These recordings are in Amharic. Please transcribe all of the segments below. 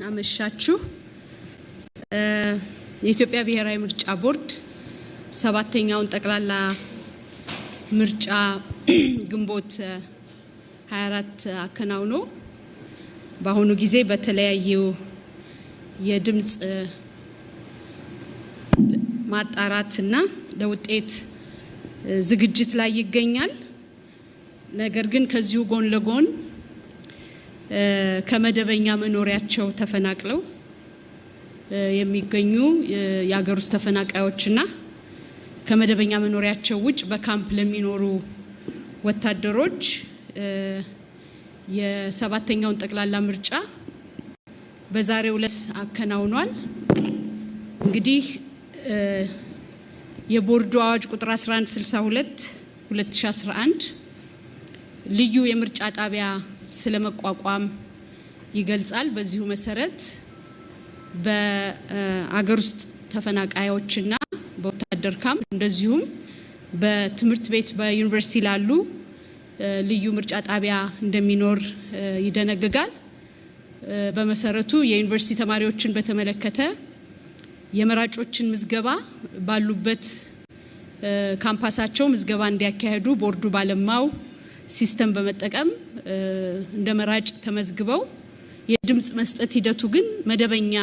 አመሻችሁ። የኢትዮጵያ ብሔራዊ ምርጫ ቦርድ ሰባተኛውን ጠቅላላ ምርጫ ግንቦት 24 አከናውኖ በአሁኑ ጊዜ በተለያዩ የድምጽ ማጣራትና ለውጤት ዝግጅት ላይ ይገኛል። ነገር ግን ከዚሁ ጎን ለጎን ከመደበኛ መኖሪያቸው ተፈናቅለው የሚገኙ የሀገር ውስጥ ተፈናቃዮችና ከመደበኛ መኖሪያቸው ውጭ በካምፕ ለሚኖሩ ወታደሮች የሰባተኛውን ጠቅላላ ምርጫ በዛሬው ዕለት አከናውኗል። እንግዲህ የቦርዱ አዋጅ ቁጥር 1162 2011 ልዩ የምርጫ ጣቢያ ስለመቋቋም ይገልጻል። በዚሁ መሰረት በአገር ውስጥ ተፈናቃዮችና በወታደር ካምፕ እንደዚሁም በትምህርት ቤት በዩኒቨርሲቲ ላሉ ልዩ ምርጫ ጣቢያ እንደሚኖር ይደነግጋል። በመሰረቱ የዩኒቨርሲቲ ተማሪዎችን በተመለከተ የመራጮችን ምዝገባ ባሉበት ካምፓሳቸው ምዝገባ እንዲያካሄዱ ቦርዱ ባለማው ሲስተም በመጠቀም እንደ መራጭ ተመዝግበው የድምጽ መስጠት ሂደቱ ግን መደበኛ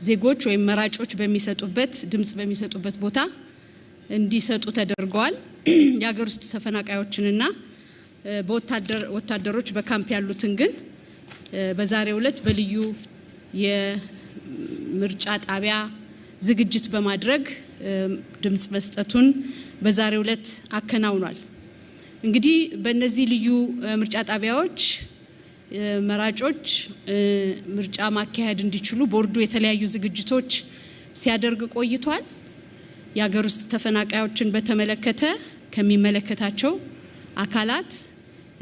ዜጎች ወይም መራጮች በሚሰጡበት ድምጽ በሚሰጡበት ቦታ እንዲሰጡ ተደርገዋል። የሀገር ውስጥ ተፈናቃዮችንና ወታደሮች በካምፕ ያሉትን ግን በዛሬው ዕለት በልዩ የምርጫ ጣቢያ ዝግጅት በማድረግ ድምጽ መስጠቱን በዛሬው ዕለት አከናውኗል። እንግዲህ በእነዚህ ልዩ ምርጫ ጣቢያዎች መራጮች ምርጫ ማካሄድ እንዲችሉ ቦርዱ የተለያዩ ዝግጅቶች ሲያደርግ ቆይቷል። የሀገር ውስጥ ተፈናቃዮችን በተመለከተ ከሚመለከታቸው አካላት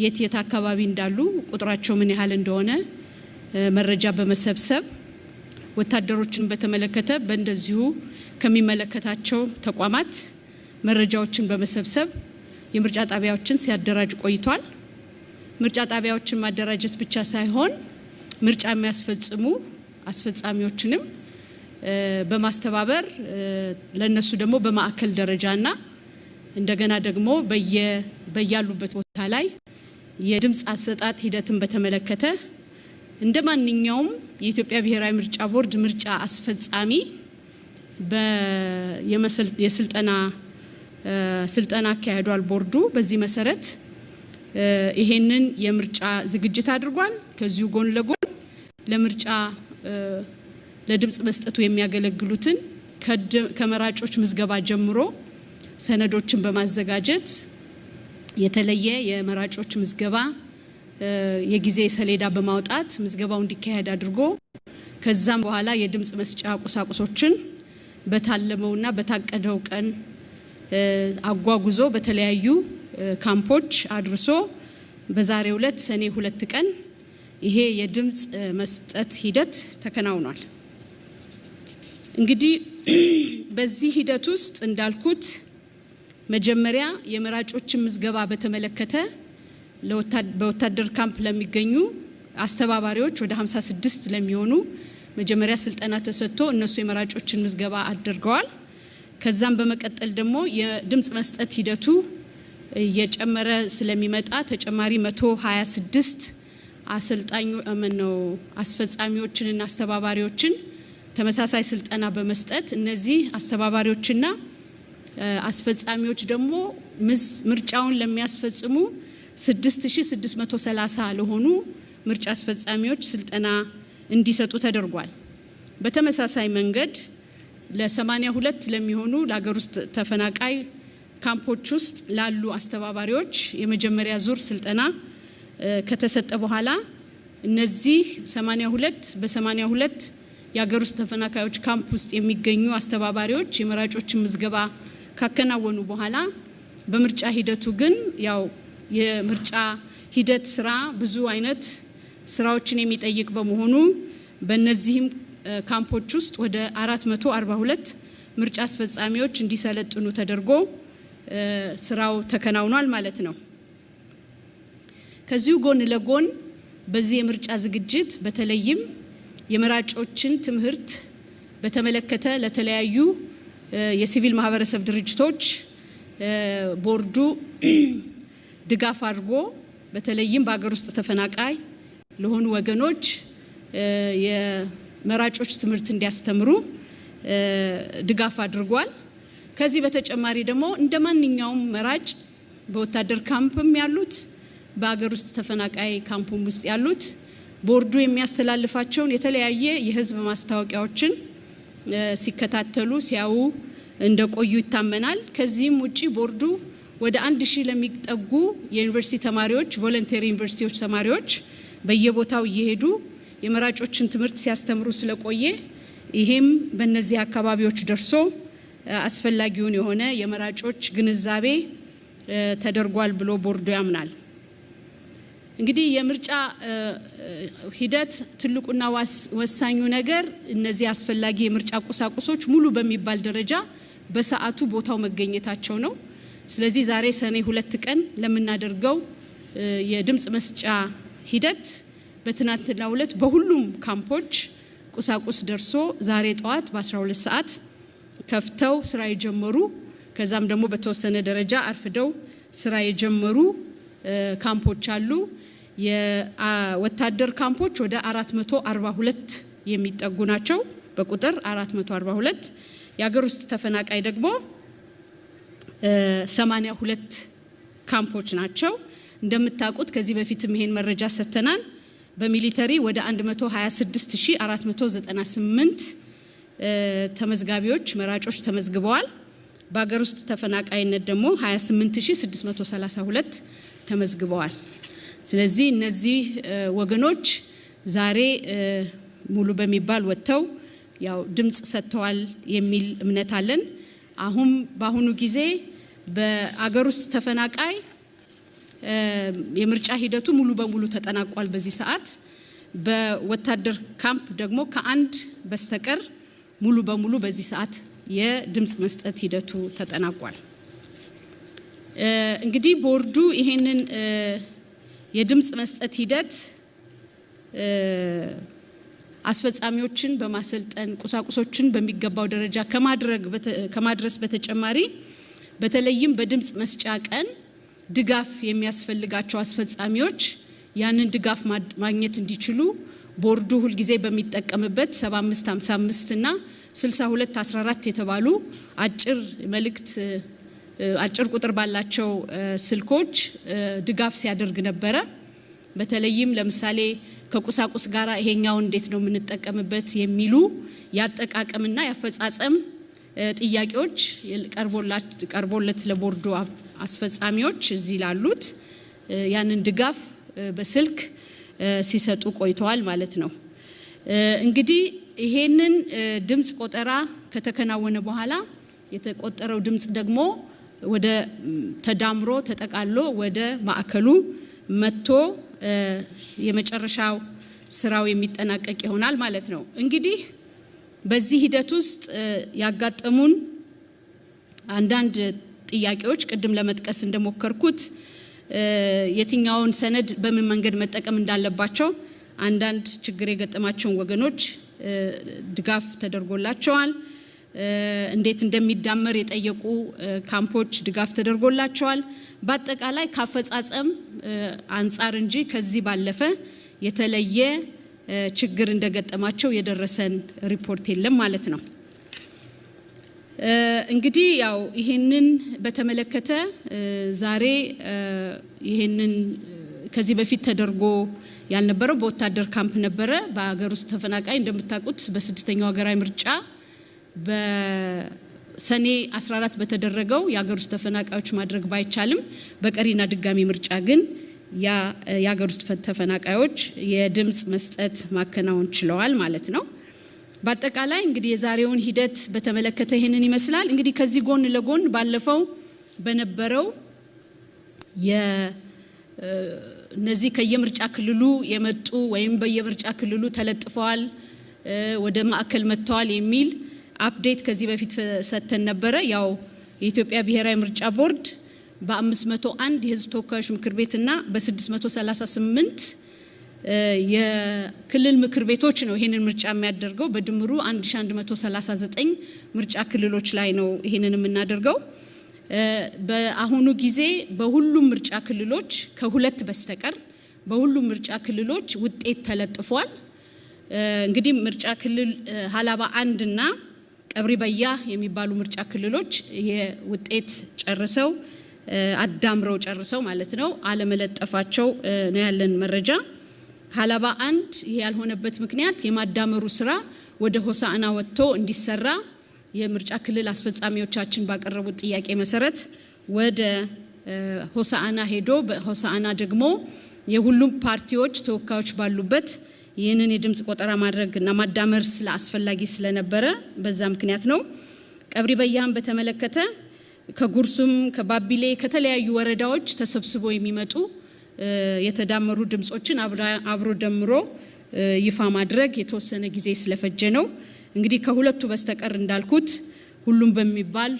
የት አካባቢ እንዳሉ ቁጥራቸው ምን ያህል እንደሆነ መረጃ በመሰብሰብ ወታደሮችን በተመለከተ በእንደዚሁ ከሚመለከታቸው ተቋማት መረጃዎችን በመሰብሰብ የምርጫ ጣቢያዎችን ሲያደራጅ ቆይቷል። ምርጫ ጣቢያዎችን ማደራጀት ብቻ ሳይሆን ምርጫ የሚያስፈጽሙ አስፈጻሚዎችንም በማስተባበር ለነሱ ደግሞ በማዕከል ደረጃና እንደገና ደግሞ በያሉበት ቦታ ላይ የድምጽ አሰጣጥ ሂደትን በተመለከተ እንደማንኛውም የኢትዮጵያ ብሔራዊ ምርጫ ቦርድ ምርጫ አስፈጻሚ ስልጠና አካሂዷል። ቦርዱ በዚህ መሰረት ይሄንን የምርጫ ዝግጅት አድርጓል። ከዚሁ ጎን ለጎን ለምርጫ ለድምጽ መስጠቱ የሚያገለግሉትን ከመራጮች ምዝገባ ጀምሮ ሰነዶችን በማዘጋጀት የተለየ የመራጮች ምዝገባ የጊዜ ሰሌዳ በማውጣት ምዝገባው እንዲካሄድ አድርጎ ከዛም በኋላ የድምጽ መስጫ ቁሳቁሶችን በታለመውና በታቀደው ቀን አጓጉዞ በተለያዩ ካምፖች አድርሶ በዛሬው ዕለት ሰኔ 2 ቀን ይሄ የድምጽ መስጠት ሂደት ተከናውኗል። እንግዲህ በዚህ ሂደት ውስጥ እንዳልኩት መጀመሪያ የመራጮችን ምዝገባ በተመለከተ በወታደር ካምፕ ለሚገኙ አስተባባሪዎች ወደ 56 ለሚሆኑ መጀመሪያ ስልጠና ተሰጥቶ እነሱ የመራጮችን ምዝገባ አድርገዋል። ከዛም በመቀጠል ደግሞ የድምጽ መስጠት ሂደቱ እየጨመረ ስለሚመጣ ተጨማሪ 126 አስፈጻሚዎችንና አስተባባሪዎችን ተመሳሳይ ስልጠና በመስጠት እነዚህ አስተባባሪዎችና አስፈጻሚዎች ደግሞ ምርጫውን ለሚያስፈጽሙ 6630 ለሆኑ ምርጫ አስፈጻሚዎች ስልጠና እንዲሰጡ ተደርጓል። በተመሳሳይ መንገድ ለ82 ለሚሆኑ ለሀገር ውስጥ ተፈናቃይ ካምፖች ውስጥ ላሉ አስተባባሪዎች የመጀመሪያ ዙር ስልጠና ከተሰጠ በኋላ እነዚህ 82 የሀገር ውስጥ ተፈናቃዮች ካምፕ ውስጥ የሚገኙ አስተባባሪዎች የመራጮችን ምዝገባ ካከናወኑ በኋላ በምርጫ ሂደቱ ግን ያው የምርጫ ሂደት ስራ ብዙ አይነት ስራዎችን የሚጠይቅ በመሆኑ በእነዚህም ካምፖች ውስጥ ወደ 442 ምርጫ አስፈጻሚዎች እንዲሰለጥኑ ተደርጎ ስራው ተከናውኗል ማለት ነው። ከዚሁ ጎን ለጎን በዚህ የምርጫ ዝግጅት በተለይም የመራጮችን ትምህርት በተመለከተ ለተለያዩ የሲቪል ማህበረሰብ ድርጅቶች ቦርዱ ድጋፍ አድርጎ በተለይም በአገር ውስጥ ተፈናቃይ ለሆኑ ወገኖች የመራጮች ትምህርት እንዲያስተምሩ ድጋፍ አድርጓል። ከዚህ በተጨማሪ ደግሞ እንደማንኛውም መራጭ በወታደር ካምፕም ያሉት በአገር ውስጥ ተፈናቃይ ካምፕም ውስጥ ያሉት ቦርዱ የሚያስተላልፋቸውን የተለያየ የህዝብ ማስታወቂያዎችን ሲከታተሉ ሲያዩ እንደቆዩ ይታመናል። ከዚህም ውጪ ቦርዱ ወደ 1000 ለሚጠጉ የዩኒቨርሲቲ ተማሪዎች ቮለንተሪ ዩኒቨርሲቲዎች ተማሪዎች በየቦታው እየሄዱ የመራጮችን ትምህርት ሲያስተምሩ ስለቆየ ይሄም በእነዚህ አካባቢዎች ደርሶ አስፈላጊውን የሆነ የመራጮች ግንዛቤ ተደርጓል ብሎ ቦርዱ ያምናል። እንግዲህ የምርጫ ሂደት ትልቁና ወሳኙ ነገር እነዚህ አስፈላጊ የምርጫ ቁሳቁሶች ሙሉ በሚባል ደረጃ በሰዓቱ ቦታው መገኘታቸው ነው። ስለዚህ ዛሬ ሰኔ 2 ቀን ለምናደርገው የድምጽ መስጫ ሂደት በትናንትናው ዕለት በሁሉም ካምፖች ቁሳቁስ ደርሶ ዛሬ ጠዋት በ12 ሰዓት ከፍተው ስራ የጀመሩ ከዛም ደግሞ በተወሰነ ደረጃ አርፍደው ስራ የጀመሩ ካምፖች አሉ። የወታደር ካምፖች ወደ 442 የሚጠጉ ናቸው በቁጥር 442። የአገር ውስጥ ተፈናቃይ ደግሞ 82 ካምፖች ናቸው። እንደምታውቁት ከዚህ በፊትም ይሄን መረጃ ሰተናል። በሚሊተሪ ወደ 126498 ተመዝጋቢዎች መራጮች ተመዝግበዋል። በአገር ውስጥ ተፈናቃይነት ደግሞ 28632 ተመዝግበዋል። ስለዚህ እነዚህ ወገኖች ዛሬ ሙሉ በሚባል ወጥተው ያው ድምጽ ሰጥተዋል የሚል እምነት አለን። አሁን በአሁኑ ጊዜ በአገር ውስጥ ተፈናቃይ የምርጫ ሂደቱ ሙሉ በሙሉ ተጠናቋል። በዚህ ሰዓት በወታደር ካምፕ ደግሞ ከአንድ በስተቀር ሙሉ በሙሉ በዚህ ሰዓት የድምጽ መስጠት ሂደቱ ተጠናቋል። እንግዲህ ቦርዱ ይሄንን የድምጽ መስጠት ሂደት አስፈጻሚዎችን በማሰልጠን ቁሳቁሶችን በሚገባው ደረጃ ከማድረስ በተጨማሪ በተለይም በድምጽ መስጫ ቀን ድጋፍ የሚያስፈልጋቸው አስፈጻሚዎች ያንን ድጋፍ ማግኘት እንዲችሉ ቦርዱ ሁሉ ጊዜ በሚጠቀምበት 7555 እና 6214 የተባሉ አጭር ቁጥር ባላቸው ስልኮች ድጋፍ ሲያደርግ ነበረ። በተለይም ለምሳሌ ከቁሳቁስ ጋራ ይሄኛው እንዴት ነው የምንጠቀምበት የሚሉ ያጠቃቀምና ያፈጻጸም ጥያቄዎች ቀርቦለት ለቦርዱ አስፈጻሚዎች እዚህ ላሉት ያንን ድጋፍ በስልክ ሲሰጡ ቆይተዋል ማለት ነው። እንግዲህ ይሄንን ድምጽ ቆጠራ ከተከናወነ በኋላ የተቆጠረው ድምጽ ደግሞ ወደ ተዳምሮ ተጠቃሎ ወደ ማዕከሉ መጥቶ የመጨረሻው ስራው የሚጠናቀቅ ይሆናል ማለት ነው። እንግዲህ በዚህ ሂደት ውስጥ ያጋጠሙን አንዳንድ ጥያቄዎች ቅድም ለመጥቀስ እንደሞከርኩት የትኛውን ሰነድ በምን መንገድ መጠቀም እንዳለባቸው አንዳንድ ችግር የገጠማቸውን ወገኖች ድጋፍ ተደርጎላቸዋል። እንዴት እንደሚዳመር የጠየቁ ካምፖች ድጋፍ ተደርጎላቸዋል። በአጠቃላይ ካፈጻጸም አንፃር እንጂ ከዚህ ባለፈ የተለየ ችግር እንደገጠማቸው የደረሰን ሪፖርት የለም ማለት ነው። እንግዲህ ያው ይሄንን በተመለከተ ዛሬ ይሄንን ከዚህ በፊት ተደርጎ ያልነበረው በወታደር ካምፕ ነበረ። በአገር ውስጥ ተፈናቃይ እንደምታውቁት በስድስተኛው ሀገራዊ ምርጫ በሰኔ 14 በተደረገው የአገር ውስጥ ተፈናቃዮች ማድረግ ባይቻልም በቀሪና ድጋሚ ምርጫ ግን የአገር ውስጥ ተፈናቃዮች የድምጽ መስጠት ማከናወን ችለዋል ማለት ነው። በአጠቃላይ እንግዲህ የዛሬውን ሂደት በተመለከተ ይሄንን ይመስላል። እንግዲህ ከዚህ ጎን ለጎን ባለፈው በነበረው እነዚህ ከየምርጫ ክልሉ የመጡ ወይም በየምርጫ ክልሉ ተለጥፈዋል ወደ ማዕከል መጥተዋል የሚል አፕዴት ከዚህ በፊት ሰተን ነበረ። ያው የኢትዮጵያ ብሔራዊ ምርጫ ቦርድ በ501 የህዝብ ተወካዮች ምክር ቤትና በ638 የክልል ምክር ቤቶች ነው ይሄንን ምርጫ የሚያደርገው በድምሩ 1139 ምርጫ ክልሎች ላይ ነው ይሄንን የምናደርገው በአሁኑ ጊዜ በሁሉም ምርጫ ክልሎች ከሁለት በስተቀር በሁሉም ምርጫ ክልሎች ውጤት ተለጥፏል እንግዲህ ምርጫ ክልል ሀላባ 1 እና ቀብሪ በያ የሚባሉ ምርጫ ክልሎች የውጤት ጨርሰው አዳምረው ጨርሰው ማለት ነው አለመለጠፋቸው ነው ያለን መረጃ ሀላባ 1 ይሄ ያልሆነበት ምክንያት የማዳመሩ ስራ ወደ ሆሳዕና ወጥቶ እንዲሰራ የምርጫ ክልል አስፈጻሚዎቻችን ባቀረቡት ጥያቄ መሰረት ወደ ሆሳዕና ሄዶ በሆሳዕና ደግሞ የሁሉም ፓርቲዎች ተወካዮች ባሉበት ይህንን የድምጽ ቆጠራ ማድረግና ማዳመር ስለአስፈላጊ ስለነበረ በዛ ምክንያት ነው ቀብሪ በያም በተመለከተ ከጉርሱም ከባቢሌ ከተለያዩ ወረዳዎች ተሰብስቦ የሚመጡ የተዳመሩ ድምጾችን አብሮ ደምሮ ይፋ ማድረግ የተወሰነ ጊዜ ስለፈጀ ነው እንግዲህ ከሁለቱ በስተቀር እንዳልኩት ሁሉም በሚባል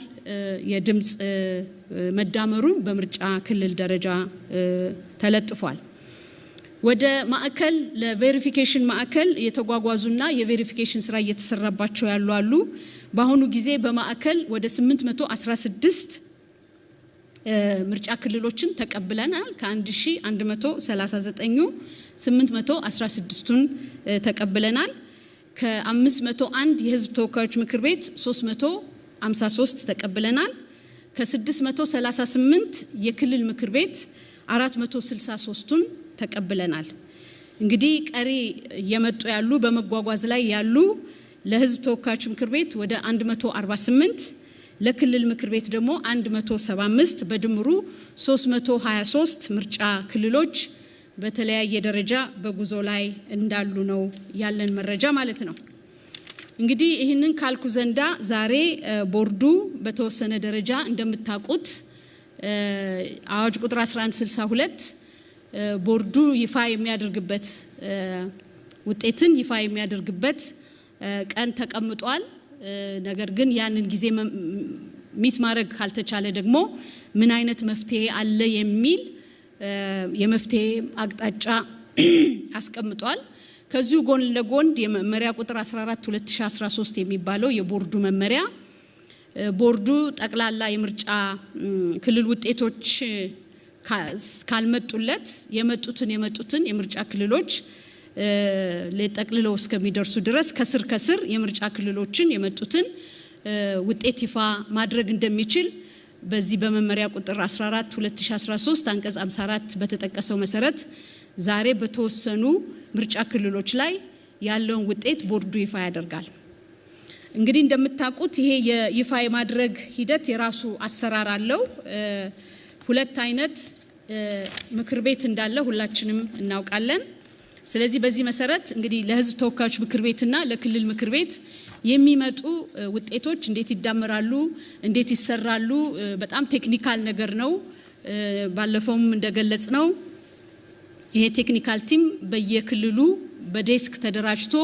የድምጽ መዳመሩ በምርጫ ክልል ደረጃ ተለጥፏል ወደ ማዕከል ለቬሪፊኬሽን ማዕከል የተጓጓዙና የቬሪፊኬሽን ስራ እየተሰራባቸው ያሉ አሉ በአሁኑ ጊዜ በማዕከል ወደ 816 ምርጫ ክልሎችን ተቀብለናል ከ1139 816ቱን ተቀብለናል ከ501 የህዝብ ተወካዮች ምክር ቤት 353 ተቀብለናል ከ638 የክልል ምክር ቤት 463ቱን ተቀብለናል እንግዲህ ቀሪ የመጡ ያሉ በመጓጓዝ ላይ ያሉ ለህዝብ ተወካዮች ምክር ቤት ወደ 148 ለክልል ምክር ቤት ደግሞ 175 በድምሩ 323 ምርጫ ክልሎች በተለያየ ደረጃ በጉዞ ላይ እንዳሉ ነው ያለን መረጃ ማለት ነው እንግዲህ ይህንን ካልኩ ዘንዳ ዛሬ ቦርዱ በተወሰነ ደረጃ እንደምታውቁት አዋጅ ቁጥር 1162 ቦርዱ ይፋ የሚያደርግበት ውጤትን ይፋ የሚያደርግበት ቀን ተቀምጧል ነገር ግን ያንን ጊዜ ሚት ማድረግ ካልተቻለ ደግሞ ምን አይነት መፍትሄ አለ የሚል የመፍትሄ አቅጣጫ አስቀምጧል ከዚሁ ጎን ለጎን የመመሪያ ቁጥር 14 2013 የሚባለው የቦርዱ መመሪያ ቦርዱ ጠቅላላ የምርጫ ክልል ውጤቶች ካልመጡለት የመጡትን የምርጫ ክልሎች ለጠቅልለው እስከሚደርሱ ድረስ ከስር የምርጫ ክልሎችን የመጡትን ውጤት ይፋ ማድረግ እንደሚችል በዚህ በመመሪያ ቁጥር 14 2013 አንቀጽ 54 በተጠቀሰው መሰረት ዛሬ በተወሰኑ ምርጫ ክልሎች ላይ ያለውን ውጤት ቦርዱ ይፋ ያደርጋል እንግዲህ እንደምታውቁት ይሄ የይፋ የማድረግ ሂደት የራሱ አሰራር አለው ሁለት አይነት ምክር ቤት እንዳለ ሁላችንም እናውቃለን ስለዚህ በዚህ መሰረት እንግዲህ ለህዝብ ተወካዮች ምክር ቤትና ለክልል ምክር ቤት የሚመጡ ውጤቶች እንዴት ይዳመራሉ እንዴት ይሰራሉ በጣም ቴክኒካል ነገር ነው ባለፈውም እንደገለጽ ነው ይሄ ቴክኒካል ቲም በየክልሉ በዴስክ ተደራጅቶ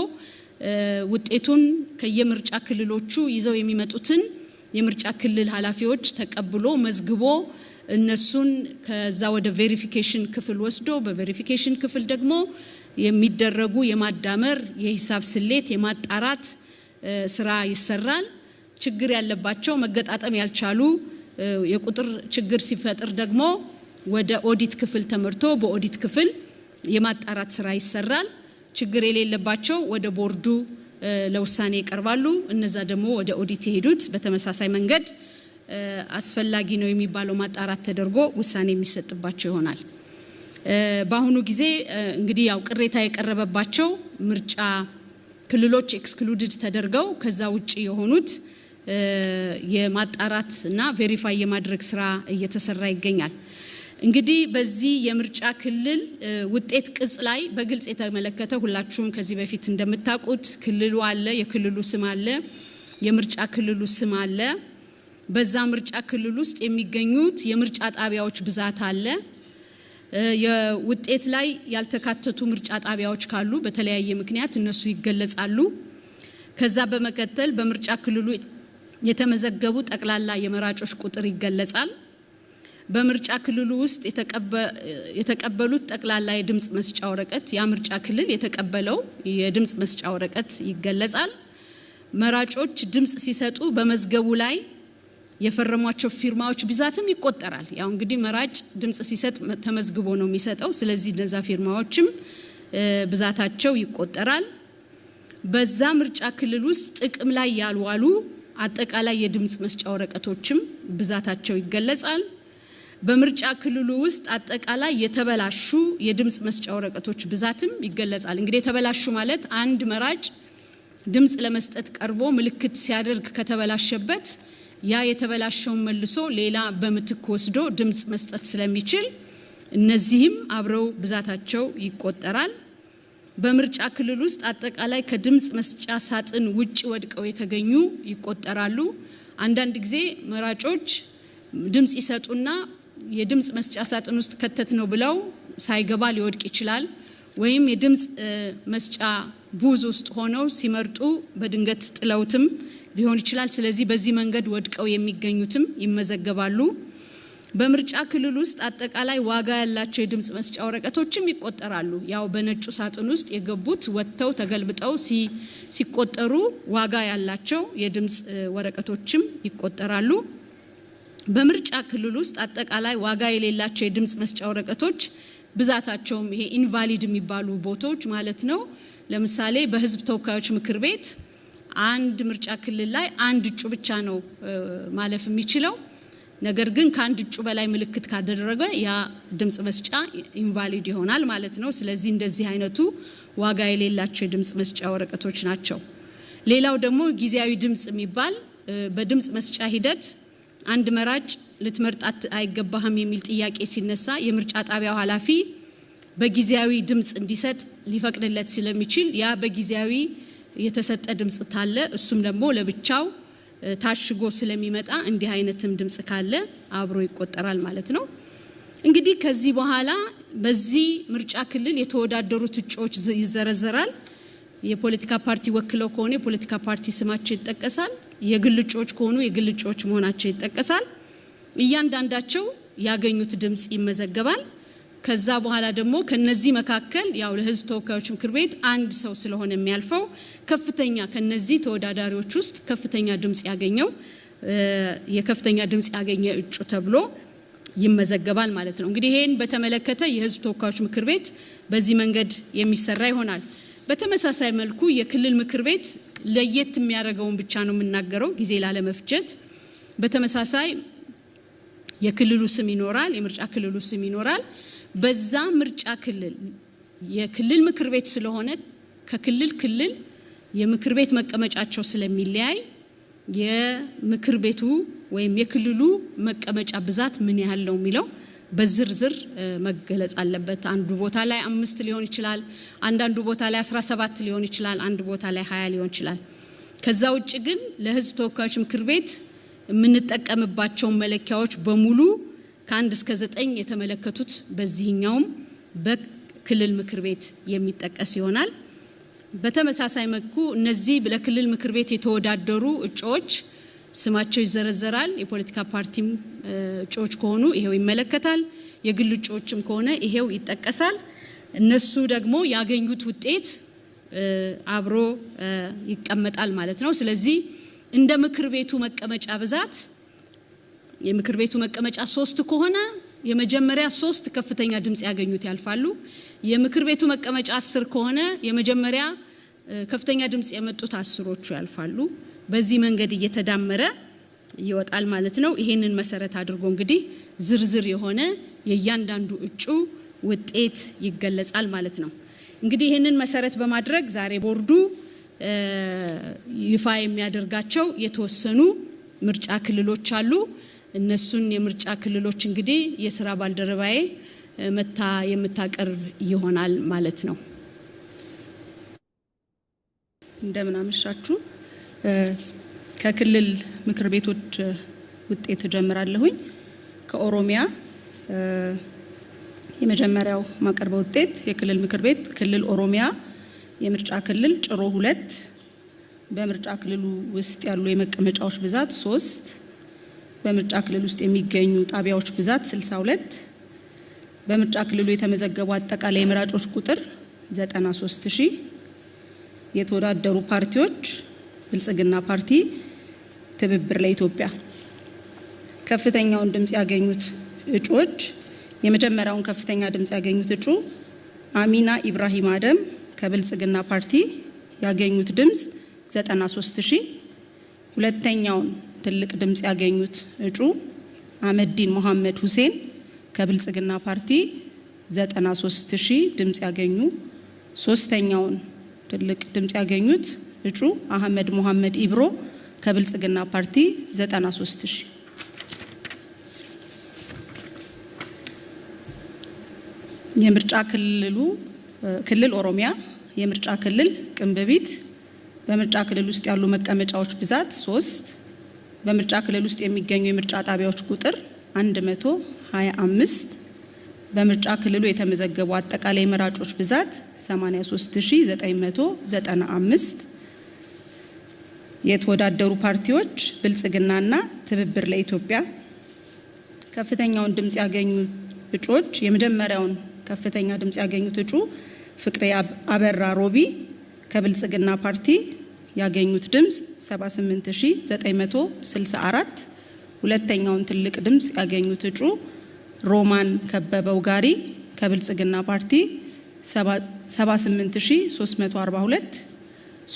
ውጤቱን ከየምርጫ ክልሎቹ ይዘው የሚመጡትን የምርጫ ክልል ኃላፊዎች ተቀብሎ መዝግቦ እነሱን ከዛ ወደ ቬሪፊኬሽን ክፍል ወስዶ በቬሪፊኬሽን ክፍል ደግሞ የሚደረጉ የማዳመር የሂሳብ ስሌት የማጣራት ስራ ይሰራል ችግር ያለባቸው መገጣጠም ያልቻሉ የቁጥር ችግር ሲፈጠር ደግሞ ወደ ኦዲት ክፍል ተመርቶ በኦዲት ክፍል የማጣራት ስራ ይሰራል ችግር የሌለባቸው ወደ ቦርዱ ለውሳኔ ይቀርባሉ እነዛ ደግሞ ወደ ኦዲት ይሄዱት በተመሳሳይ መንገድ አስፈላጊ ነው የሚባለው ማጣራት ተደርጎ ውሳኔ የሚሰጥባቸው ይሆናል በአሁኑ ጊዜ እንግዲህ ያው ቅሬታ የቀረበባቸው ምርጫ ክልሎች ኤክስክሉድድ ተደርገው ከዛ ውጪ የሆኑት የማጣራት እና ቬሪፋይ የማድረግ ስራ እየተሰራ ይገኛል እንግዲህ በዚህ የምርጫ ክልል ውጤት ቅጽ ላይ በግልጽ የተመለከተ ሁላችሁም ከዚህ በፊት እንደምታውቁት ክልሉ አለ የክልሉ ስም አለ የምርጫ ክልሉ ስም አለ በዛ ምርጫ ክልል ውስጥ የሚገኙት የምርጫ ጣቢያዎች ብዛት አለ የውጤት ላይ ያልተካተቱ ምርጫ ጣቢያዎች ካሉ በተለያየ ምክንያት እነሱ ይገለጻሉ ከዛ በመከተል በምርጫ ክልሉ የተመዘገቡ ጠቅላላ የመራጮች ቁጥር ይገለጻል በምርጫ ክልሉ ውስጥ የተቀበሉት ጠቅላላ የድምጽ መስጫ ወረቀት ያ ምርጫ ክልል የተቀበለው የድምጽ መስጫ ወረቀት ይገለጻል። መራጮች ድምጽ ሲሰጡ በመዝገቡ ላይ የፈረሟቸው ፊርማዎች ብዛትም ይቆጠራል። ያው እንግዲህ መራጭ ድምጽ ሲሰጥ ተመዝግቦ ነው የሚሰጠው። ስለዚህ እነዛ ፊርማዎችም ብዛታቸው ይቆጠራል። በዛ ምርጫ ክልል ውስጥ ጥቅም ላይ ያልዋሉ አጠቃላይ የድምጽ መስጫ ወረቀቶችም ብዛታቸው ይገለጻል። በምርጫ ክልሉ ውስጥ አጠቃላይ የተበላሹ የድምጽ መስጫ ወረቀቶች ብዛትም ይገለጻል። እንግዲህ የተበላሹ ማለት አንድ መራጭ ድምጽ ለመስጠት ቀርቦ ምልክት ሲያደርግ ከተበላሸበት ያ የተበላሸውን መልሶ ሌላ በምትክ ወስዶ ድምጽ መስጠት ስለሚችል እነዚህም አብረው ብዛታቸው ይቆጠራል። በምርጫ ክልል ውስጥ አጠቃላይ ከድምጽ መስጫ ሳጥን ውጪ ወድቀው የተገኙ ይቆጠራሉ። አንዳንድ ጊዜ መራጮች ድምጽ ይሰጡና የድምጽ መስጫ ሳጥን ውስጥ ከተት ነው ብለው ሳይገባ ሊወድቅ ይችላል። ወይም የድምጽ መስጫ ቡዝ ውስጥ ሆነው ሲመርጡ በድንገት ጥለውትም ሊሆን ይችላል። ስለዚህ በዚህ መንገድ ወድቀው የሚገኙትም ይመዘገባሉ። በምርጫ ክልል ውስጥ አጠቃላይ ዋጋ ያላቸው የድምጽ መስጫ ወረቀቶችም ይቆጠራሉ። ያው በነጩ ሳጥን ውስጥ የገቡት ወጥተው ተገልብጠው ሲቆጠሩ ዋጋ ያላቸው የድምጽ ወረቀቶችም ይቆጠራሉ። በምርጫ ክልል ውስጥ አጠቃላይ ዋጋ የሌላቸው የድምጽ መስጫ ወረቀቶች ብዛታቸውም ይሄ ኢንቫሊድ የሚባሉ ቦታዎች ማለት ነው። ለምሳሌ በህዝብ ተወካዮች ምክር ቤት አንድ ምርጫ ክልል ላይ አንድ እጩ ብቻ ነው ማለፍ የሚችለው። ነገር ግን ከአንድ እጩ በላይ ምልክት ካደረገ ያ ድምጽ መስጫ ኢንቫሊድ ይሆናል ማለት ነው። ስለዚህ እንደዚህ አይነቱ ዋጋ የሌላቸው የድምጽ መስጫ ወረቀቶች ናቸው። ሌላው ደግሞ ጊዜያዊ ድምጽ የሚባል በድምጽ መስጫ ሂደት አንድ መራጭ ልትመርጥ አይገባህም የሚል ጥያቄ ሲነሳ የምርጫ ጣቢያው ኃላፊ በጊዜያዊ ድምጽ እንዲሰጥ ሊፈቅድለት ስለሚችል ያ በጊዜያዊ የተሰጠ ድምጽ ታለ እሱም ደግሞ ለብቻው ታሽጎ ስለሚመጣ እንዲህ አይነትም ድምጽ ካለ አብሮ ይቆጠራል ማለት ነው። እንግዲህ ከዚህ በኋላ በዚህ ምርጫ ክልል የተወዳደሩት እጩዎች ይዘረዘራል። የፖለቲካ ፓርቲ ወክለው ከሆነ የፖለቲካ ፓርቲ ስማቸው ይጠቀሳል። የግል እጩዎች ከሆኑ የግል እጩዎች መሆናቸው ይጠቀሳል። እያንዳንዳቸው ያገኙት ድምጽ ይመዘገባል። ከዛ በኋላ ደግሞ ከነዚህ መካከል ያው ለህዝብ ተወካዮች ምክር ቤት አንድ ሰው ስለሆነ የሚያልፈው ከፍተኛ ከነዚህ ተወዳዳሪዎች ውስጥ ከፍተኛ ድምጽ ያገኘው የከፍተኛ ድምጽ ያገኘ እጩ ተብሎ ይመዘገባል ማለት ነው። እንግዲህ ይሄን በተመለከተ የህዝብ ተወካዮች ምክር ቤት በዚህ መንገድ የሚሰራ ይሆናል። በተመሳሳይ መልኩ የክልል ምክር ቤት ለየት የሚያደርገውን ብቻ ነው የምናገረው ጊዜ ላለመፍጀት። በተመሳሳይ የክልሉ ስም ይኖራል፣ የምርጫ ክልሉ ስም ይኖራል። በዛ ምርጫ ክልል የክልል ምክር ቤት ስለሆነ ከክልል ክልል የምክር ቤት መቀመጫቸው ስለሚለያይ የምክር ቤቱ ወይም የክልሉ መቀመጫ ብዛት ምን ያህል ነው የሚለው በዝርዝር መገለጽ አለበት። አንዱ ቦታ ላይ 5 ሊሆን ይችላል፣ አንዳንዱ ቦታ ላይ 17 ሊሆን ይችላል፣ አንድ ቦታ ላይ 20 ሊሆን ይችላል። ከዛ ውጭ ግን ለህዝብ ተወካዮች ምክር ቤት የምንጠቀምባቸው መለኪያዎች በሙሉ ከ1 እስከ 9 የተመለከቱት በዚህኛውም በክልል ምክር ቤት የሚጠቀስ ይሆናል። በተመሳሳይ መልኩ እነዚህ ለክልል ምክር ቤት የተወዳደሩ እጩዎች ስማቸው ይዘረዘራል። የፖለቲካ ፓርቲም እጩዎች ከሆኑ ይሄው ይመለከታል። የግል እጩዎችም ከሆነ ይሄው ይጠቀሳል። እነሱ ደግሞ ያገኙት ውጤት አብሮ ይቀመጣል ማለት ነው። ስለዚህ እንደ ምክር ቤቱ መቀመጫ ብዛት የምክር ቤቱ መቀመጫ 3 ከሆነ የመጀመሪያ 3 ከፍተኛ ድምጽ ያገኙት ያልፋሉ። የምክር ቤቱ መቀመጫ 10 ከሆነ የመጀመሪያ ከፍተኛ ድምጽ የመጡት 10ዎቹ ያልፋሉ። በዚህ መንገድ እየተዳመረ ይወጣል ማለት ነው። ይሄንን መሰረት አድርጎ እንግዲህ ዝርዝር የሆነ የእያንዳንዱ እጩ ውጤት ይገለጻል ማለት ነው። እንግዲህ ይሄንን መሰረት በማድረግ ዛሬ ቦርዱ ይፋ የሚያደርጋቸው የተወሰኑ ምርጫ ክልሎች አሉ። እነሱን የምርጫ ክልሎች እንግዲህ የሥራ ባልደረባዬ መታ የምታቀርብ ይሆናል ማለት ነው። እንደምን አመሻችሁ። ከክልል ምክር ቤቶች ውጤት ጀምራለሁኝ። ከኦሮሚያ የመጀመሪያው ማቀርበው ውጤት የክልል ምክር ቤት ክልል ኦሮሚያ የምርጫ ክልል ጭሮ 2 በምርጫ ክልሉ ውስጥ ያሉ የመቀመጫዎች ብዛት 3 በምርጫ ክልል ውስጥ የሚገኙ ጣቢያዎች ብዛት 62 በምርጫ ክልሉ የተመዘገቡ አጠቃላይ መራጮች ቁጥር 93000 የተወዳደሩ ፓርቲዎች ብልጽግና ፓርቲ ትብብር ለኢትዮጵያ ከፍተኛውን ድምጽ ያገኙት እጩዎች የመጀመሪያውን ከፍተኛ ድምጽ ያገኙት እጩ አሚና ኢብራሂም አደም ከብልጽግና ፓርቲ ያገኙት ድምጽ 93000 ሁለተኛውን ትልቅ ድምጽ ያገኙት እጩ አህመዲን መሐመድ ሁሴን ከብልጽግና ፓርቲ 93000 ድምጽ ያገኙ ሶስተኛውን ትልቅ ድምጽ ያገኙት እጩ አህመድ መሐመድ ኢብሮ ከብልጽግና ፓርቲ 93000 የምርጫ ክልል ኦሮሚያ የምርጫ ክልል ቅንብቢት በምርጫ ክልል ውስጥ ያሉ መቀመጫዎች ብዛት 3 በምርጫ ክልል ውስጥ የሚገኙ የምርጫ ጣቢያዎች ቁጥር 125 በምርጫ ክልሉ የተመዘገቡ አጠቃላይ መራጮች ብዛት 83995 የተወዳደሩ ፓርቲዎች ብልጽግናና ትብብር ለኢትዮጵያ ከፍተኛውን ድምጽ ያገኙ እጩዎች የመጀመሪያውን ከፍተኛ ድምጽ ያገኙት እጩ ፍቅሬ አበራ ሮቢ ከብልጽግና ፓርቲ ያገኙት ድምጽ 78964 ሁለተኛውን ትልቅ ድምጽ ያገኙት እጩ ሮማን ከበበው ጋሪ ከብልጽግና ፓርቲ 78342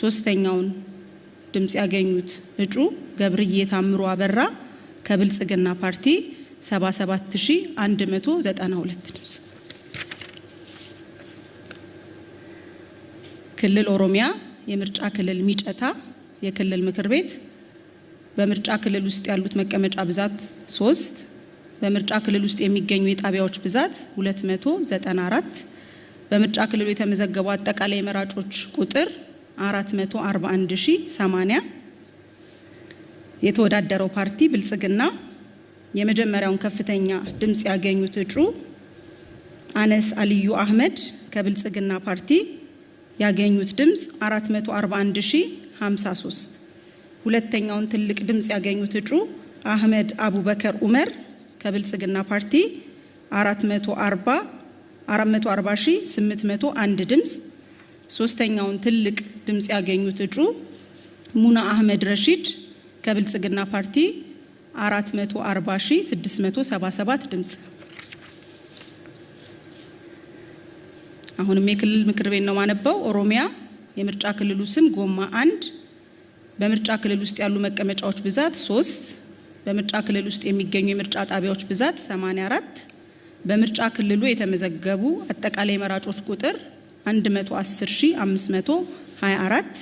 ሶስተኛውን ድምጽ ያገኙት እጩ ገብርዬ ታምሩ አበራ ከብልጽግና ፓርቲ 77192 ድምጽ ክልል ኦሮሚያ የምርጫ ክልል ሚጨታ የክልል ምክር ቤት በምርጫ ክልል ውስጥ ያሉት መቀመጫ ብዛት 3 በምርጫ ክልል ውስጥ የሚገኙ የጣቢያዎች ብዛት 294 በምርጫ ክልሉ የተመዘገቡ አጠቃላይ መራጮች ቁጥር 441080 የተወዳደረው ፓርቲ ብልጽግና የመጀመሪያውን ከፍተኛ ድምጽ ያገኙት እጩ አነስ አልዩ አህመድ ከብልጽግና ፓርቲ ያገኙት ድምጽ 441053 ሁለተኛውን ትልቅ ድምጽ ያገኙት እጩ አህመድ አቡበከር ኡመር ከብልጽግና ፓርቲ 440801 ድምጽ ሶስተኛውን ትልቅ ድምጽ ያገኙት እጩ ሙና አህመድ ረሺድ ከብልጽግና ፓርቲ 440677 ድምጽ አሁንም የክልል ምክር ቤት ነው ማነበው ኦሮሚያ የምርጫ ክልሉ ስም ጎማ 1 በምርጫ ክልል ውስጥ ያሉ መቀመጫዎች ብዛት 3 በምርጫ ክልል ውስጥ የሚገኙ የምርጫ ጣቢያዎች ብዛት 84 በምርጫ ክልሉ የተመዘገቡ አጠቃላይ መራጮች ቁጥር 110524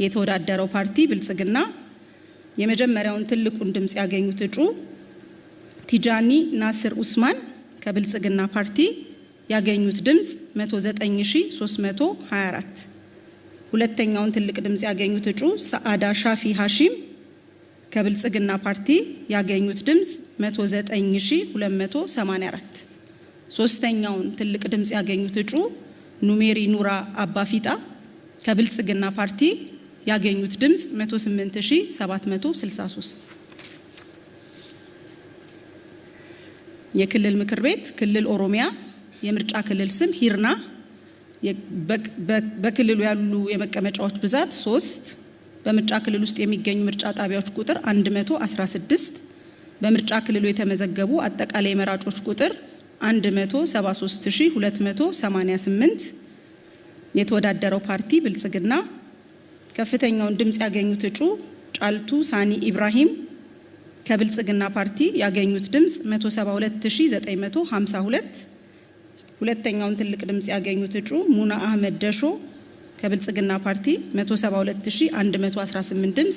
የተወዳደረው ፓርቲ ብልጽግና የመጀመሪያውን ትልቁን ድምጽ ያገኙት እጩ ቲጃኒ ናስር ኡስማን ከብልጽግና ፓርቲ ያገኙት ድምጽ 109324 ሁለተኛውን ትልቅ ድምጽ ያገኙት እጩ ሰዓዳ ሻፊ ሐሺም ከብልጽግና ፓርቲ ያገኙት ድምጽ 109284 ሶስተኛውን ትልቅ ድምጽ ያገኙት እጩ ኑሜሪ ኑራ አባፊጣ ከብልጽግና ፓርቲ ያገኙት ድምጽ 108763 የክልል ምክር ቤት ክልል ኦሮሚያ የምርጫ ክልል ስም ሂርና በክልሉ ያሉ የመቀመጫዎች ብዛት 3 በምርጫ ክልል ውስጥ የሚገኙ ምርጫ ጣቢያዎች ቁጥር 116 በምርጫ ክልሉ የተመዘገቡ አጠቃላይ መራጮች ቁጥር 173288 የተወዳደረው ፓርቲ ብልጽግና ከፍተኛውን ድምጽ ያገኙት እጩ ጫልቱ ሳኒ ኢብራሂም ከብልጽግና ፓርቲ ያገኙት ድምጽ 172952 ሁለተኛውን ትልቅ ድምጽ ያገኙት እጩ ሙና አህመድ ደሾ ከብልጽግና ፓርቲ 172118 ድምጽ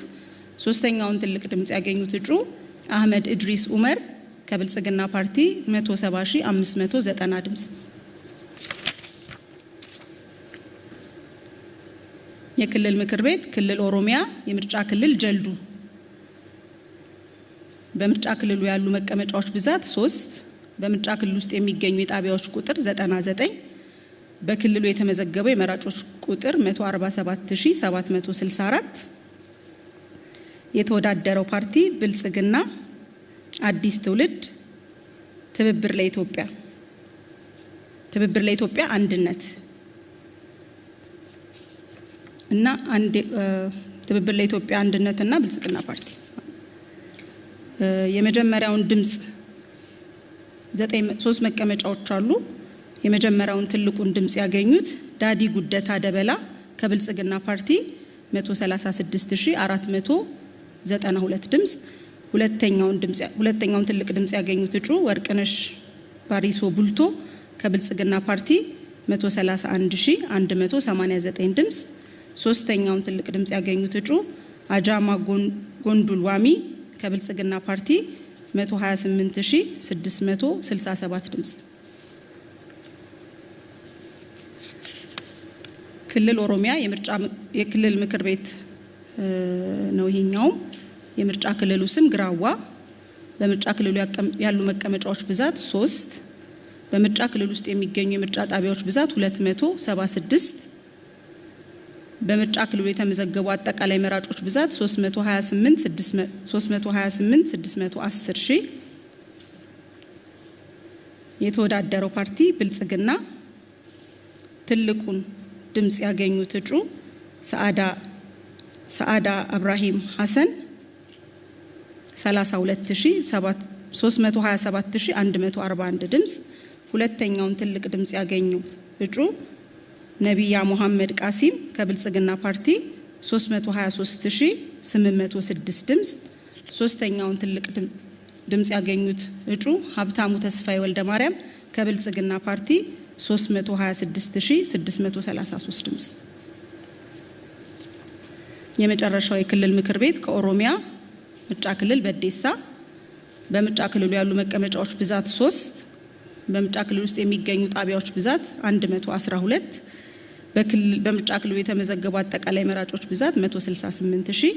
ሶስተኛውን ትልቅ ድምጽ ያገኙት እጩ አህመድ ኢድሪስ ኡመር ከብልጽግና ፓርቲ 170590 ድምጽ የክልል ምክር ቤት ክልል ኦሮሚያ የምርጫ ክልል ጀልዱ በምርጫ ክልሉ ያሉ መቀመጫዎች ብዛት 3 በምርጫ ክልል ውስጥ የሚገኙ የጣቢያዎች ቁጥር 99 በክልሉ የተመዘገበው የመራጮች ቁጥር 147764 የተወዳደረው ፓርቲ ብልጽግና አዲስ ትውልድ፣ ትብብር ለኢትዮጵያ አንድነት እና ትብብር ለኢትዮጵያ አንድነትና ብልጽግና ፓርቲ የመጀመሪያውን ድምጽ 3 መቀመጫዎች አሉ። የመጀመሪያውን ትልቁን ድምጽ ያገኙት ዳዲ ጉደታ ደበላ ከብልጽግና ፓርቲ 136492 ድምጽ፣ ሁለተኛውን ትልቅ ድምጽ ያገኙት እጩ ወርቅነሽ ባሪሶ ቡልቶ ከብልጽግና ፓርቲ 131189 ድምጽ፣ ሶስተኛውን ትልቅ ድምጽ ያገኙት እጩ አጃማ ጎንዱል ዋሚ ከብልጽግና ፓርቲ 128667 ድምጽ። ክልል ኦሮሚያ የክልል ምክር ቤት ነው። ይሄኛው የምርጫ ክልሉ ስም ግራዋ። በምርጫ ክልሉ ያሉ መቀመጫዎች ብዛት 3። በምርጫ ክልል ውስጥ የሚገኙ የምርጫ ጣቢያዎች ብዛት 276። በምርጫ ክልሉ የተመዘገቡ አጠቃላይ መራጮች ብዛት 328610 ሺህ። የተወዳደረው ፓርቲ ብልጽግና። ትልቁን ድምጽ ያገኙት እጩ ሰዓዳ አብራሂም ሐሰን 3277141 ድምጽ። ሁለተኛውን ትልቅ ድምጽ ያገኘው እጩ ነቢያ መሐመድ ቃሲም ከብልጽግና ፓርቲ 323806 ድምጽ። ሶስተኛውን ትልቅ ድምጽ ያገኙት እጩ ሀብታሙ ተስፋዬ ወልደ ማርያም ከብልጽግና ፓርቲ 326633 ድምጽ። የመጨረሻው የክልል ምክር ቤት ከኦሮሚያ ምርጫ ክልል በዴሳ። በምርጫ ክልሉ ያሉ መቀመጫዎች ብዛት 3። በምርጫ ክልል ውስጥ የሚገኙ ጣቢያዎች ብዛት 112። በምርጫ ክልሉ የተመዘገቡ አጠቃላይ መራጮች ብዛት 168 ሺህ።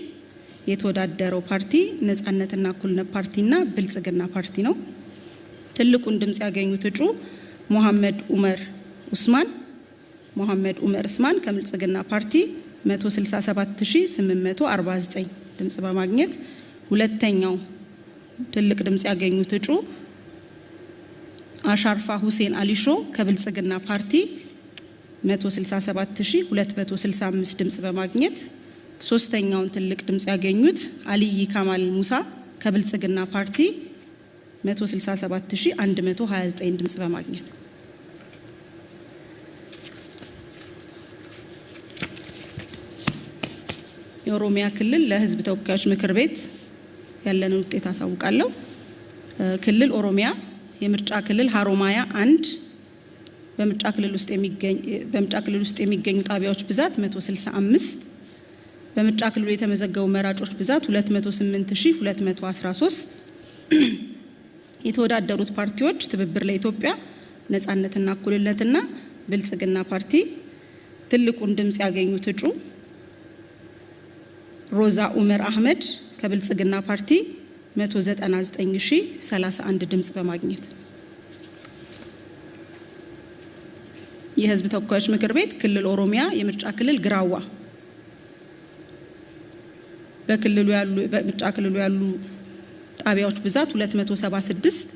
የተወዳደረው ፓርቲ ነጻነትና እኩልነት ፓርቲና ብልጽግና ፓርቲ ነው። ትልቁን ድምጽ ያገኙት እጩ መሐመድ ኡመር ኡስማን ከብልጽግና ፓርቲ 167849 ድምጽ በማግኘት ሁለተኛው ትልቅ ድምጽ ያገኙት እጩ አሻርፋ ሁሴን አሊሾ ከብልጽግና ፓርቲ 167265 ድምጽ በማግኘት ሶስተኛውን ትልቅ ድምጽ ያገኙት አልይ ካማል ሙሳ ከብልጽግና ፓርቲ 167129 ድምጽ በማግኘት የኦሮሚያ ክልል ለሕዝብ ተወካዮች ምክር ቤት ያለንን ውጤት አሳውቃለሁ። ክልል ኦሮሚያ የምርጫ ክልል ሀሮማያ 1 በምርጫ ክልል ውስጥ የሚገኙ ጣቢያዎች ብዛት 165። በምርጫ ክልሉ የተመዘገቡ መራጮች ብዛት 208213። የተወዳደሩት ፓርቲዎች ትብብር ለኢትዮጵያ፣ ነጻነትና እኩልነትና ብልጽግና ፓርቲ። ትልቁን ድምጽ ያገኙት እጩ ሮዛ ኡመር አህመድ ከብልጽግና ፓርቲ 199031 ድምጽ በማግኘት የሕዝብ ተወካዮች ምክር ቤት ክልል ኦሮሚያ የምርጫ ክልል ግራዋ በምርጫ ክልሉ ያሉ ጣቢያዎች ብዛት 276።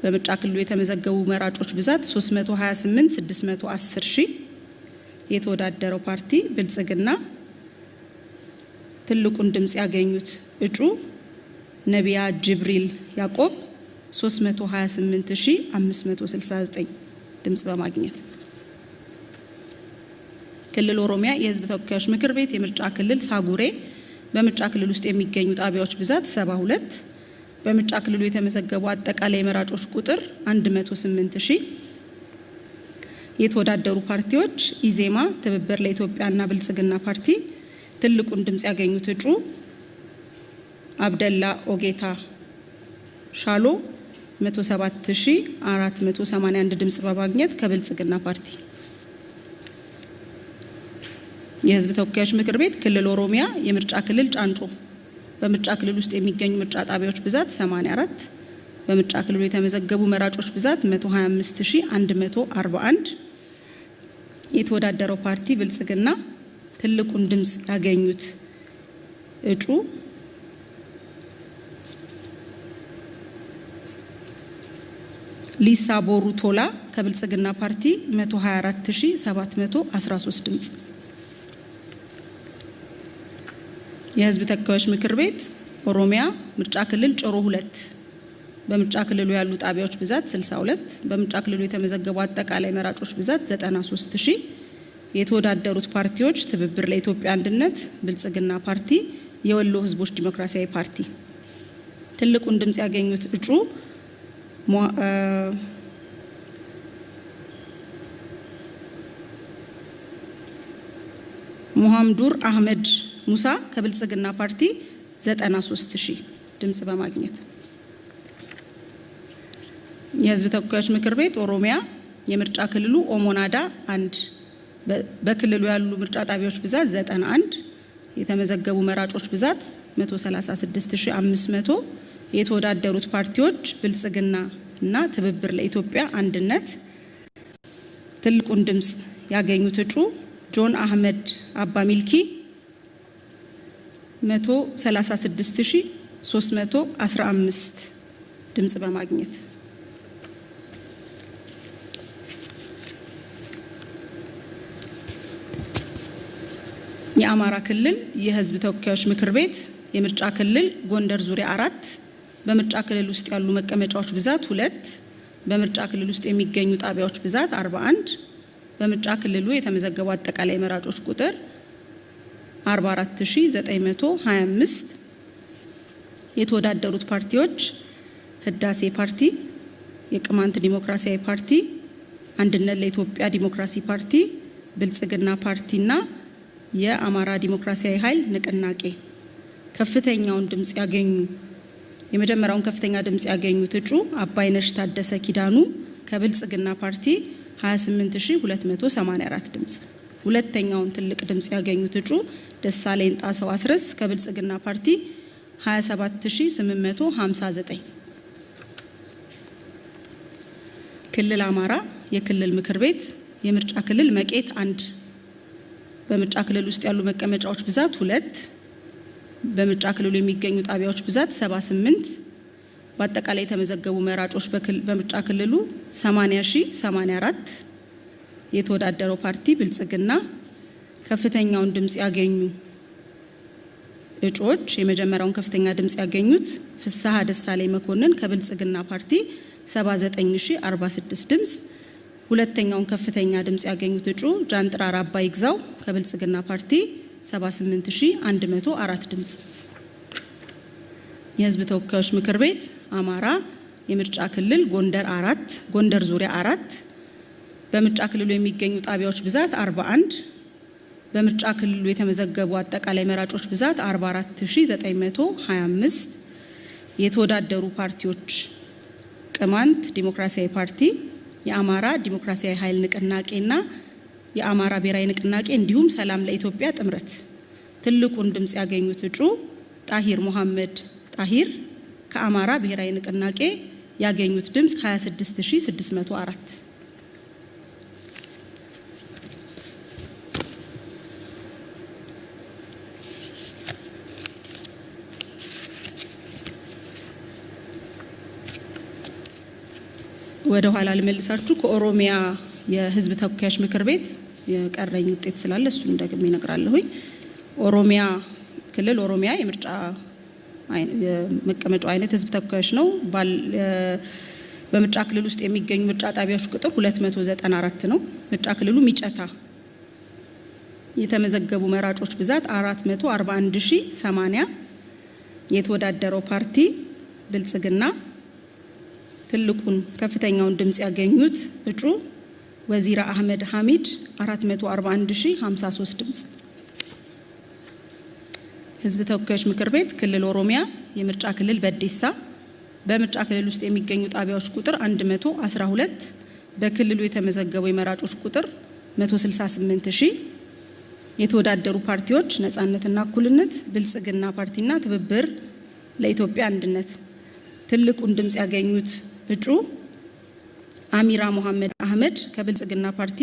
በምርጫ ክልሉ የተመዘገቡ መራጮች ብዛት 328610 ሺህ። የተወዳደረው ፓርቲ ብልጽግና። ትልቁን ድምጽ ያገኙት እጩ ነቢያ ጅብሪል ያዕቆብ 328569 ድምጽ በማግኘት ክልል ኦሮሚያ የሕዝብ ተወካዮች ምክር ቤት የምርጫ ክልል ሳጉሬ በምርጫ ክልል ውስጥ የሚገኙ ጣቢያዎች ብዛት 72። በምርጫ ክልሉ የተመዘገቡ አጠቃላይ መራጮች ቁጥር 108000። የተወዳደሩ ፓርቲዎች ኢዜማ፣ ትብብር ለኢትዮጵያና ብልጽግና ፓርቲ። ትልቁን ድምጽ ያገኙት እጩ አብደላ ኦጌታ ሻሎ 107481 ድምጽ በማግኘት ከብልጽግና ፓርቲ። የሕዝብ ተወካዮች ምክር ቤት ክልል ኦሮሚያ የምርጫ ክልል ጫንጮ በምርጫ ክልል ውስጥ የሚገኙ ምርጫ ጣቢያዎች ብዛት 84። በምርጫ ክልሉ የተመዘገቡ መራጮች ብዛት 125141። የተወዳደረው ፓርቲ ብልጽግና። ትልቁን ድምጽ ያገኙት እጩ ሊሳ ቦሩ ቶላ ከብልጽግና ፓርቲ 124713 ድምጽ። የህዝብ ተወካዮች ምክር ቤት ኦሮሚያ ምርጫ ክልል ጮሮ 2 በምርጫ ክልሉ ያሉ ጣቢያዎች ብዛት 62 በምርጫ ክልሉ የተመዘገቡ አጠቃላይ መራጮች ብዛት 93000 የተወዳደሩት ፓርቲዎች ትብብር ለኢትዮጵያ አንድነት፣ ብልጽግና ፓርቲ፣ የወሎ ህዝቦች ዲሞክራሲያዊ ፓርቲ። ትልቁን ድምጽ ያገኙት እጩ ሙሐምዱር አህመድ ሙሳ ከብልጽግና ፓርቲ 93000 ድምጽ በማግኘት የህዝብ ተወካዮች ምክር ቤት ኦሮሚያ የምርጫ ክልሉ ኦሞናዳ 1 በክልሉ ያሉ ምርጫ ጣቢያዎች ብዛት 91 የተመዘገቡ መራጮች ብዛት 136500 የተወዳደሩት ፓርቲዎች ብልጽግና እና ትብብር ለኢትዮጵያ አንድነት። ትልቁን ድምጽ ያገኙት እጩ ጆን አህመድ አባ ሚልኪ 136315 ድምጽ በማግኘት የአማራ ክልል የህዝብ ተወካዮች ምክር ቤት የምርጫ ክልል ጎንደር ዙሪያ 4 በምርጫ ክልል ውስጥ ያሉ መቀመጫዎች ብዛት 2 በምርጫ ክልል ውስጥ የሚገኙ ጣቢያዎች ብዛት 41 በምርጫ ክልሉ የተመዘገቡ አጠቃላይ መራጮች ቁጥር 44925 የተወዳደሩት ፓርቲዎች ህዳሴ ፓርቲ፣ የቅማንት ዲሞክራሲያዊ ፓርቲ፣ አንድነት ለኢትዮጵያ ዲሞክራሲ ፓርቲ፣ ብልጽግና ፓርቲና የአማራ ዲሞክራሲያዊ ኃይል ንቅናቄ። ከፍተኛውን ድምጽ ያገኙ የመጀመሪያውን ከፍተኛ ድምጽ ያገኙት እጩ አባይነሽ ታደሰ ኪዳኑ ከብልጽግና ፓርቲ 28284 ድምጽ። ሁለተኛውን ትልቅ ድምጽ ያገኙት እጩ ደሳለኝ ጣሰው አስረስ ከብልጽግና ፓርቲ 27859። ክልል አማራ የክልል ምክር ቤት የምርጫ ክልል መቄት 1 በምርጫ ክልል ውስጥ ያሉ መቀመጫዎች ብዛት 2 በምርጫ ክልሉ የሚገኙ ጣቢያዎች ብዛት 78 በአጠቃላይ የተመዘገቡ መራጮች በምርጫ ክልሉ 80084 የተወዳደረው ፓርቲ ብልጽግና። ከፍተኛውን ድምጽ ያገኙ እጩዎች የመጀመሪያውን ከፍተኛ ድምጽ ያገኙት ፍስሐ ደሳለኝ መኮንን ከብልጽግና ፓርቲ 79046 ድምጽ። ሁለተኛውን ከፍተኛ ድምጽ ያገኙት እጩ ጃንጥራር አባይ ግዛው ከብልጽግና ፓርቲ 78104 ድምጽ። የህዝብ ተወካዮች ምክር ቤት አማራ የምርጫ ክልል ጎንደር 4 ጎንደር ዙሪያ 4 በምርጫ ክልሉ የሚገኙ ጣቢያዎች ብዛት 41 በምርጫ ክልሉ የተመዘገቡ አጠቃላይ መራጮች ብዛት 44925 የተወዳደሩ ፓርቲዎች ቅማንት ዲሞክራሲያዊ ፓርቲ፣ የአማራ ዲሞክራሲያዊ ኃይል ንቅናቄና የአማራ ብሔራዊ ንቅናቄ እንዲሁም ሰላም ለኢትዮጵያ ጥምረት። ትልቁን ድምጽ ያገኙት እጩ ጣሂር መሐመድ ጣሂር ከአማራ ብሔራዊ ንቅናቄ ያገኙት ድምጽ 26604። ወደ ኋላ ልመልሳችሁ። ከኦሮሚያ የህዝብ ተወካዮች ምክር ቤት የቀረኝ ውጤት ስላለ እሱን ደግሜ እነግራለሁኝ። ኦሮሚያ ክልል ኦሮሚያ የምርጫ መቀመጫው አይነት ህዝብ ተወካዮች ነው። በምርጫ ክልል ውስጥ የሚገኙ ምርጫ ጣቢያዎች ቁጥር 294 ነው። ምርጫ ክልሉ ሚጨታ የተመዘገቡ መራጮች ብዛት 441080 የተወዳደረው ፓርቲ ብልጽግና። ትልቁን ከፍተኛውን ድምጽ ያገኙት እጩ ወዚራ አህመድ ሐሚድ 441053 ድምጽ። ህዝብ ተወካዮች ምክር ቤት ክልል ኦሮሚያ የምርጫ ክልል በዴሳ በምርጫ ክልል ውስጥ የሚገኙ ጣቢያዎች ቁጥር 112 በክልሉ የተመዘገበው የመራጮች ቁጥር 168000 የተወዳደሩ ፓርቲዎች ነጻነትና እኩልነት፣ ብልጽግና ፓርቲና ትብብር ለኢትዮጵያ አንድነት። ትልቁን ድምጽ ያገኙት እጩ አሚራ መሐመድ አህመድ ከብልጽግና ፓርቲ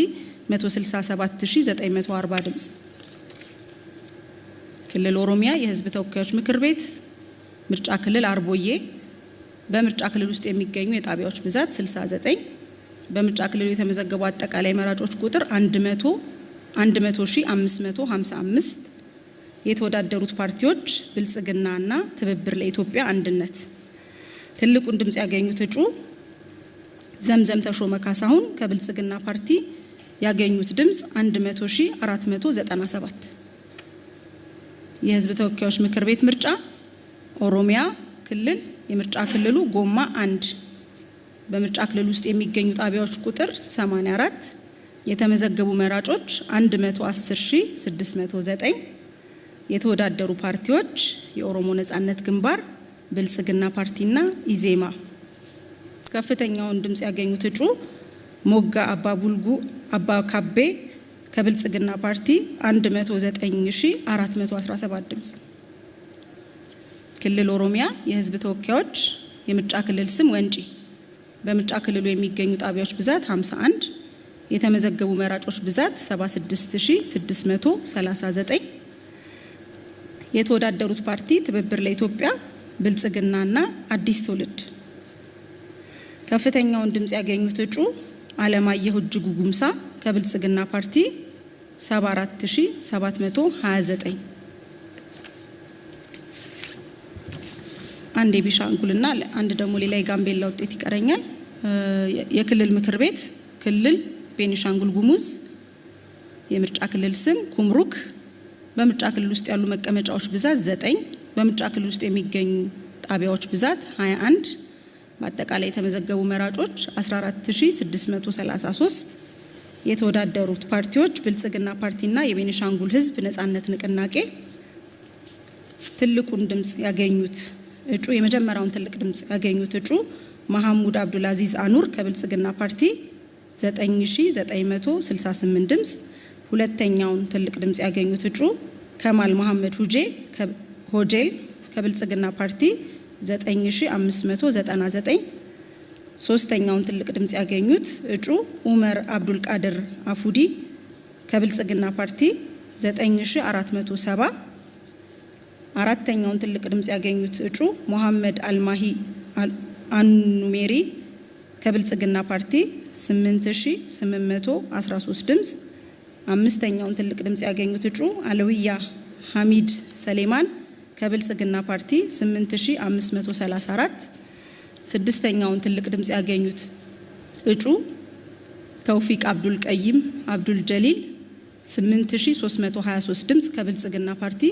167940 ድምጽ። ክልል ኦሮሚያ የህዝብ ተወካዮች ምክር ቤት ምርጫ ክልል አርቦዬ በምርጫ ክልል ውስጥ የሚገኙ የጣቢያዎች ብዛት 69 በምርጫ ክልሉ የተመዘገቡ አጠቃላይ መራጮች ቁጥር 100,555 የተወዳደሩት ፓርቲዎች ብልጽግናና ትብብር ለኢትዮጵያ አንድነት ትልቁን ድምጽ ያገኙት እጩ ዘምዘም ተሾመ ካሳሁን ከብልጽግና ፓርቲ ያገኙት ድምጽ 100,497 የህዝብ ተወካዮች ምክር ቤት ምርጫ ኦሮሚያ ክልል የምርጫ ክልሉ ጎማ 1 በምርጫ ክልል ውስጥ የሚገኙ ጣቢያዎች ቁጥር 84 የተመዘገቡ መራጮች 110,609 የተወዳደሩ ፓርቲዎች የኦሮሞ ነጻነት ግንባር ብልጽግና ፓርቲና ኢዜማ ከፍተኛውን ድምጽ ያገኙት እጩ ሞጋ አባቡልጉ አባካቤ ከብልጽግና ፓርቲ 109,417 ድምጽ ክልል ኦሮሚያ የህዝብ ተወካዮች የምርጫ ክልል ስም ወንጪ በምርጫ ክልሉ የሚገኙ ጣቢያዎች ብዛት 51 የተመዘገቡ መራጮች ብዛት 76,639 የተወዳደሩት ፓርቲ ትብብር ለኢትዮጵያ ብልጽግናና አዲስ ትውልድ ከፍተኛውን ድምጽ ያገኙት እጩ አለማየሁ እጅጉ ጉምሳ ከብልጽግና ፓርቲ 74,729 አንድ የቤኒሻንጉልና አንድ ደግሞ ሌላ የጋምቤላ ውጤት ይቀረኛል። የክልል ምክር ቤት ክልል ቤኒሻንጉል ጉሙዝ የምርጫ ክልል ስም ኩምሩክ በምርጫ ክልል ውስጥ ያሉ መቀመጫዎች ብዛት 9 በምርጫ ክልል ውስጥ የሚገኙ ጣቢያዎች ብዛት 21 በአጠቃላይ የተመዘገቡ መራጮች 14,633 የተወዳደሩት ፓርቲዎች ብልጽግና ፓርቲና የቤኒሻንጉል ህዝብ ነጻነት ንቅናቄ ትልቁን ድምጽ ያገኙት እጩ የመጀመሪያውን ትልቅ ድምጽ ያገኙት እጩ መሐሙድ አብዱልአዚዝ አኑር ከብልጽግና ፓርቲ 9,968 ድምጽ ሁለተኛውን ትልቅ ድምጽ ያገኙት እጩ ከማል መሐመድ ሆጄል ከብልጽግና ፓርቲ 9,599 ሶስተኛውን ትልቅ ድምጽ ያገኙት እጩ ኡመር አብዱል ቃድር አፉዲ ከብልጽግና ፓርቲ 9,470 አራተኛውን ትልቅ ድምጽ ያገኙት እጩ መሐመድ አልማሂ አንኑሜሪ ከብልጽግና ፓርቲ 8,813 ድምጽ አምስተኛውን ትልቅ ድምጽ ያገኙት እጩ አለዊያ ሐሚድ ሰሌማን ከብልጽግና ፓርቲ 8,534 ስድስተኛውን ትልቅ ድምጽ ያገኙት እጩ ተውፊቅ አብዱል ቀይም አብዱል ጀሊል 8,323 ድምጽ ከብልጽግና ፓርቲ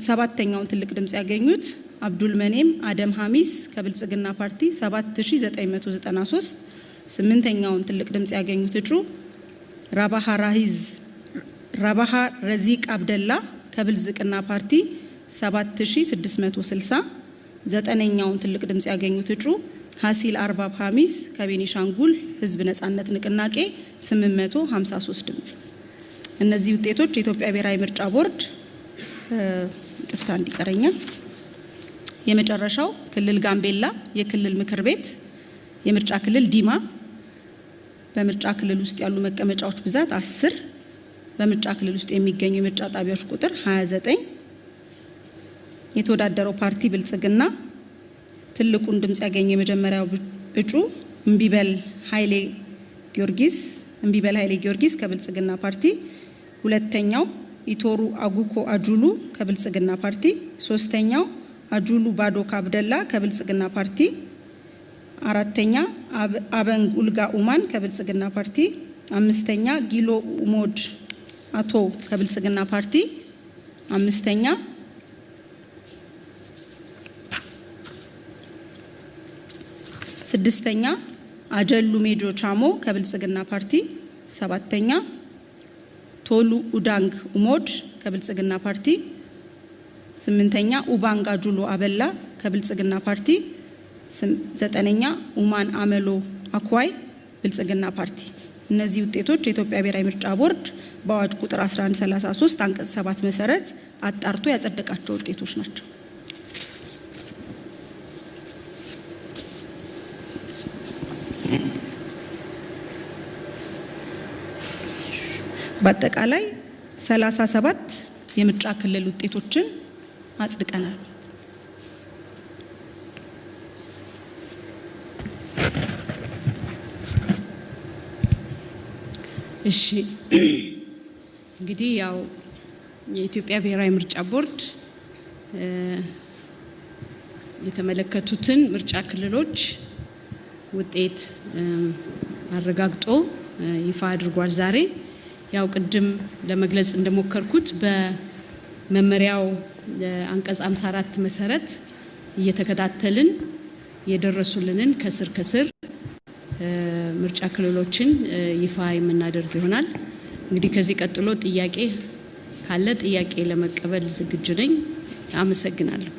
ሰባተኛውን ትልቅ ድምጽ ያገኙት አብዱል መኔም አደም ሐሚስ ከብልጽግና ፓርቲ 7,993 ስምንተኛውን ትልቅ ድምጽ ያገኙት እጩ ራባሃ ረዚቅ አብደላ ከብልጽግና ፓርቲ 7,660 ዘጠነኛውን ትልቅ ድምጽ ያገኙት እጩ ሐሲል አርባብ ሐሚስ ከቤኒሻንጉል ህዝብ ነጻነት ንቅናቄ 853 ድምጽ እነዚህ ውጤቶች የኢትዮጵያ ብሔራዊ ምርጫ ቦርድ ቅርታ እንዲቀረኛ የመጨረሻው ክልል ጋምቤላ የክልል ምክር ቤት የምርጫ ክልል ዲማ በምርጫ ክልል ውስጥ ያሉ መቀመጫዎች ብዛት 10 በምርጫ ክልል ውስጥ የሚገኙ የምርጫ ጣቢያዎች ቁጥር 29 የተወዳደረው ፓርቲ ብልጽግና ትልቁን ድምጽ ያገኘ የመጀመሪያው እጩ እምቢበል ኃይሌ ጊዮርጊስ ከብልጽግና ፓርቲ ሁለተኛው ኢቶሩ አጉኮ አጁሉ ከብልጽግና ፓርቲ ሶስተኛው አጁሉ ባዶካ አብደላ ከብልጽግና ፓርቲ አራተኛ አበንግ ኡልጋ ኡማን ከብልጽግና ፓርቲ አምስተኛ ጊሎ ኡሞድ አቶ ከብልጽግና ፓርቲ አምስተኛ ስድስተኛ አጀሉ ሜጆ ቻሞ ከብልጽግና ፓርቲ ሰባተኛ ቶሉ ኡዳንግ ኡሞድ ከብልጽግና ፓርቲ ስምንተኛ ኡባንጋ ጁሎ አበላ ከብልጽግና ፓርቲ ዘጠነኛ ኡማን አመሎ አኳይ ብልጽግና ፓርቲ እነዚህ ውጤቶች የኢትዮጵያ ብሔራዊ ምርጫ ቦርድ በአዋጅ ቁጥር 1133 አንቀጽ 7 መሰረት አጣርቶ ያጸደቃቸው ውጤቶች ናቸው። በአጠቃላይ 37 የምርጫ ክልል ውጤቶችን አጽድቀናል። እሺ እንግዲህ ያው የኢትዮጵያ ብሔራዊ ምርጫ ቦርድ የተመለከቱትን ምርጫ ክልሎች ውጤት አረጋግጦ ይፋ አድርጓል። ዛሬ ያው ቅድም ለመግለጽ እንደሞከርኩት በመመሪያው አንቀጽ 54 መሰረት እየተከታተልን የደረሱልንን ከስር ምርጫ ክልሎችን ይፋ የምናደርግ ይሆናል። እንግዲህ ከዚህ ቀጥሎ ጥያቄ ካለ ጥያቄ ለመቀበል ዝግጁ ነኝ። አመሰግናለሁ።